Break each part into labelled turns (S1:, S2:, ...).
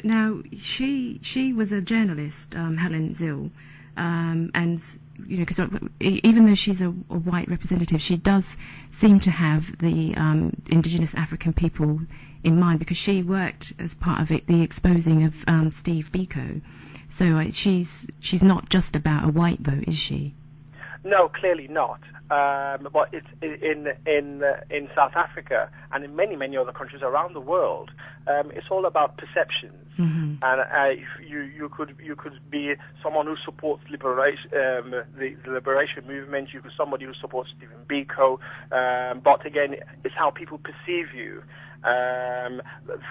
S1: Now, she was a journalist, Helen Zill, and because even though she's a white representative, she does seem to have the indigenous African people in mind, because she worked as part of the exposing of Steve Biko. So she's not just about a white vote, is she?
S2: No, clearly not. But it's in South Africa and in many other countries around the world. It's all about perceptions.
S1: Mm-hmm.
S2: And you could be someone who supports liberation, the liberation movement. You could be somebody who supports Stephen Biko. But again, it's how people perceive you.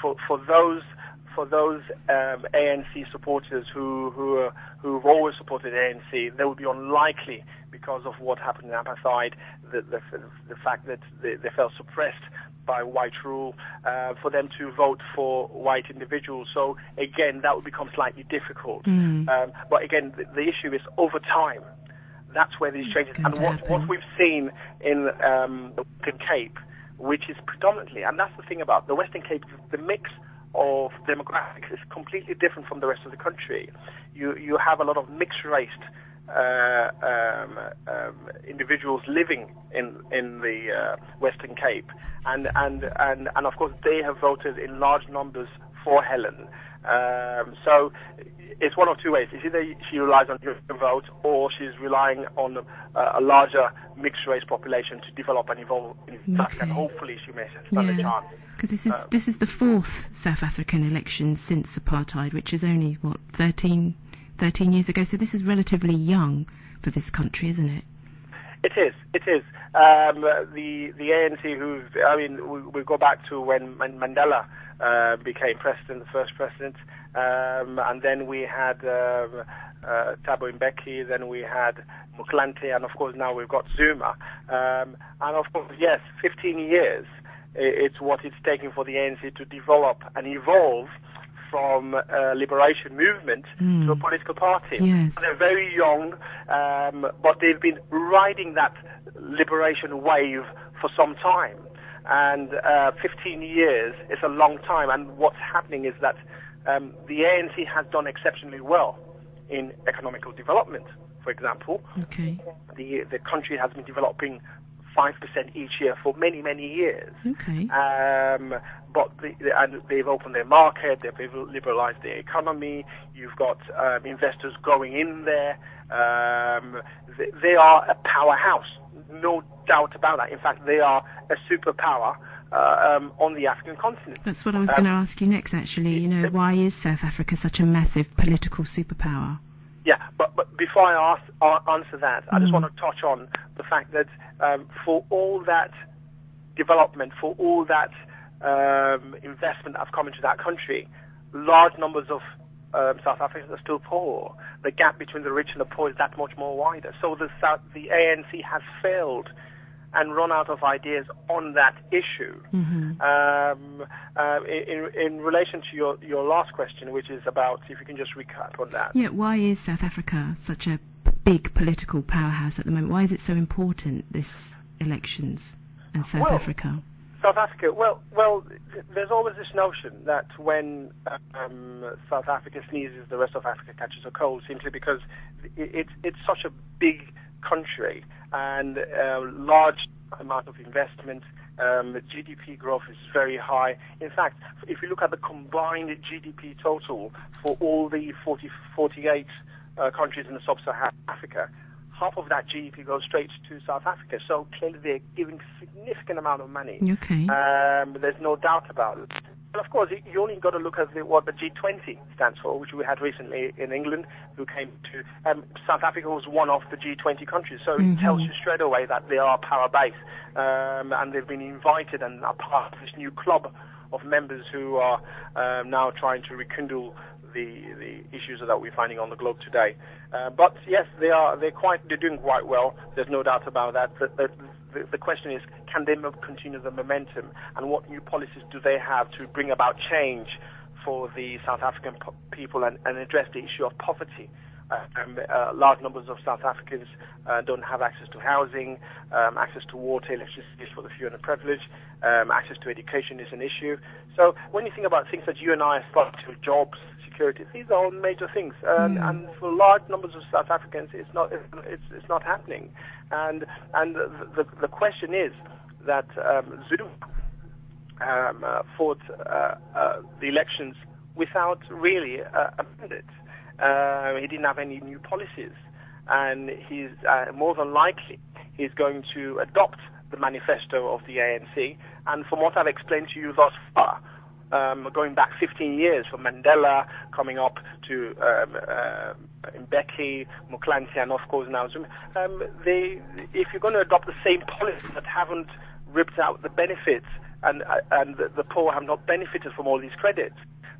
S2: For those ANC supporters who've always supported ANC, they would be unlikely, because of what happened in apartheid, the fact that they felt suppressed by white rule, for them to vote for white individuals. So again, that would become slightly difficult. But again, the issue is over time. That's where these changes, and what we've seen in the Western Cape, which is predominantly, and that's the thing about the Western Cape, the mix of demographics is completely different from the rest of the country. You have a lot of mixed-raced individuals living in the Western Cape, and of course they have voted in large numbers for Helen. So it's one of two ways. It's either she relies on your vote, or she's relying on a larger mixed-race population to develop and evolve in South Africa, and hopefully she may stand a chance.
S1: Because this is the fourth South African election since apartheid, which is only, 13 years ago. So this is relatively young for this country, isn't it?
S2: It is. The ANC, we go back to when Mandela became president, the first president, and then we had Thabo Mbeki, then we had Motlanthe, and of course now we've got Zuma. And of course, yes, 15 years. It's what it's taking for the ANC to develop and evolve from a liberation movement to a political party.
S1: Yes.
S2: They're very young, but they've been riding that liberation wave for some time. And 15 years is a long time. And what's happening is that the ANC has done exceptionally well in economical development, for example.
S1: Okay.
S2: The country has been developing 5% each year for many years.
S1: Okay.
S2: But they've opened their market, they've liberalized their economy. You've got investors going in there. They are a powerhouse, no doubt about that. In fact, they are a superpower on the African continent.
S1: That's what I was going to ask you next, actually. Why is South Africa such a massive political superpower?
S2: Yeah, but before I answer that, I just want to touch on the fact that for all that development, for all that investment that's come into that country, large numbers of South Africans are still poor. The gap between the rich and the poor is that much more wider. So the ANC has failed and run out of ideas on that issue. In relation to your last question, which is about, if you can just recap on that.
S1: Yeah, why is South Africa such a big political powerhouse at the moment? Why is it so important, this elections in South Africa?
S2: South Africa, well, there's always this notion that when South Africa sneezes, the rest of Africa catches a cold, simply because it's such a big country and large amount of investment. The GDP growth is very high. In fact, if you look at the combined GDP total for all the 48 countries in the sub-Saharan Africa, half of that GDP goes straight to South Africa. So clearly they're giving significant amount of money.
S1: Okay.
S2: There's no doubt about it. And of course, you only got to look at what the G20 stands for, which we had recently in England, who came to... South Africa was one of the G20 countries, so it tells you straight away that they are power base, and they've been invited and are part of this new club of members who are now trying to rekindle the issues that we're finding on the globe today. But yes, they're doing quite well. There's no doubt about that. The question is, can they continue the momentum, and what new policies do they have to bring about change for the South African people and address the issue of poverty large numbers of South Africans don't have access to housing, access to water, electricity is for the few and the privileged, access to education is an issue. So when you think about things that you and I aspire to, jobs, security, these are all major things, and for large numbers of South Africans, it's not happening. And the question is that Zuma fought the elections without really a mandate. He didn't have any new policies, and he's more than likely he's going to adopt the manifesto of the ANC. And from what I've explained to you thus far, going back 15 years, from Mandela coming up to Mbeki, Moklansi, and of course now Zuma, if you're going to adopt the same policies that haven't ripped out the benefits and the poor have not benefited from all these credits,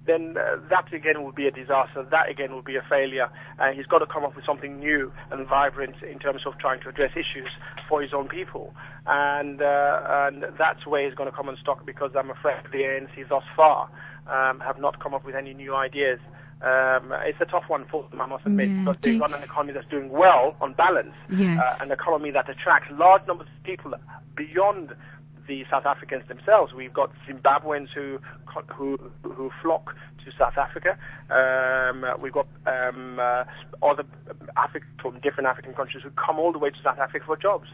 S2: then that again will be a disaster. That again will be a failure. He's got to come up with something new and vibrant in terms of trying to address issues for his own people. And that's where he's going to come unstuck, because I'm afraid the ANC thus far have not come up with any new ideas. It's a tough one for them, I must admit, because they've got an economy that's doing well on balance, an economy that attracts large numbers of people beyond the South Africans themselves. We've got Zimbabweans who flock to South Africa. We've got other from different African countries who come all the way to South Africa for jobs.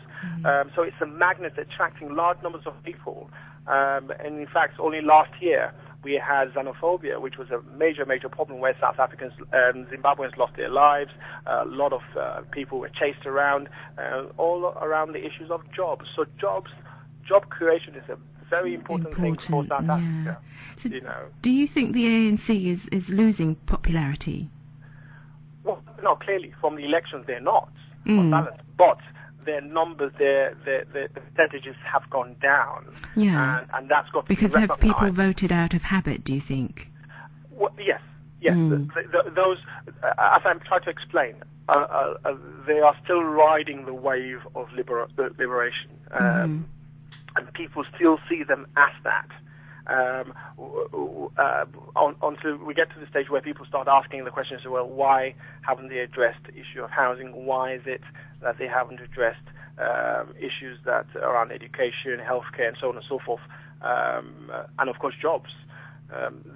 S2: So it's a magnet attracting large numbers of people. And in fact, only last year we had xenophobia, which was a major problem where South Africans, Zimbabweans lost their lives. A lot of people were chased around, all around the issues of jobs. So job creation is a very important thing for South Africa.
S1: So do you think the ANC is losing popularity?
S2: Well, no, clearly from the elections they're not on balance, but their numbers, their percentages have gone down. And that's got to
S1: because
S2: be
S1: have people voted out of habit, do you think?
S2: Well, yes. Those, as I'm trying to explain, they are still riding the wave of liberation. And people still see them as that. Until we get to the stage where people start asking the questions, well, why haven't they addressed the issue of housing? Why is it that they haven't addressed issues that are around education, healthcare, and so on and so forth, and of course jobs?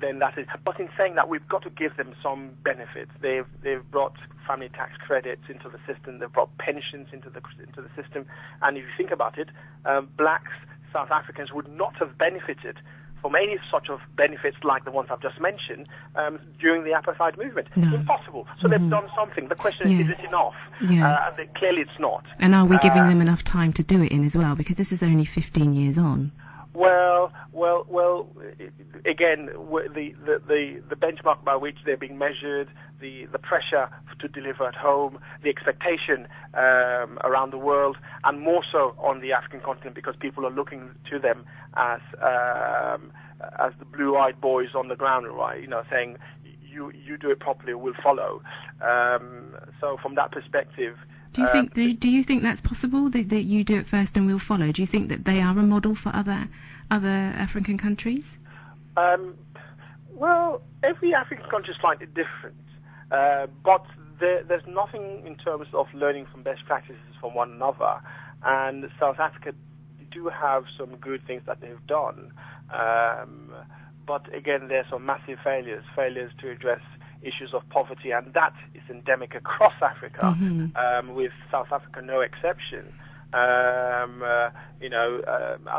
S2: Then that is. But in saying that, we've got to give them some benefits. They've brought family tax credits into the system. They've brought pensions into the system. And if you think about it, blacks, South Africans would not have benefited from any such of benefits like the ones I've just mentioned during the apartheid movement.
S1: No.
S2: Impossible. So they've done something. The question is it enough? Clearly it's not.
S1: And are we giving them enough time to do it in as well? Because this is only 15 years on.
S2: Well. Again, the benchmark by which they're being measured, the pressure to deliver at home, the expectation around the world, and more so on the African continent, because people are looking to them as the blue-eyed boys on the ground, right? Saying you do it properly, we'll follow. So from that perspective.
S1: Do you think that's possible, that you do it first and we'll follow? Do you think that they are a model for other African countries?
S2: Well, every African country is slightly different, but there's nothing in terms of learning from best practices from one another. And South Africa do have some good things that they've done, but again, there's some massive failures to address issues of poverty, and that is endemic across Africa, with South Africa no exception. And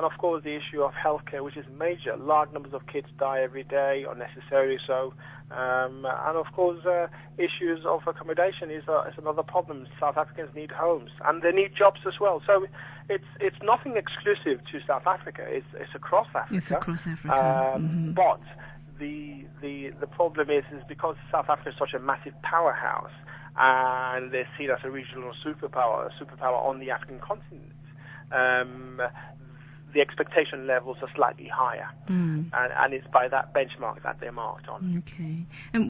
S2: of course the issue of healthcare, which is major. Large numbers of kids die every day, unnecessarily so. And of course issues of accommodation is another problem. South Africans need homes, and they need jobs as well. So it's nothing exclusive to South Africa. It's across Africa.
S1: It's across Africa.
S2: But the problem is because South Africa is such a massive powerhouse, and they're seen as a regional superpower on the African continent, the expectation levels are slightly higher, and it's by that benchmark that they're marked on.
S1: Okay.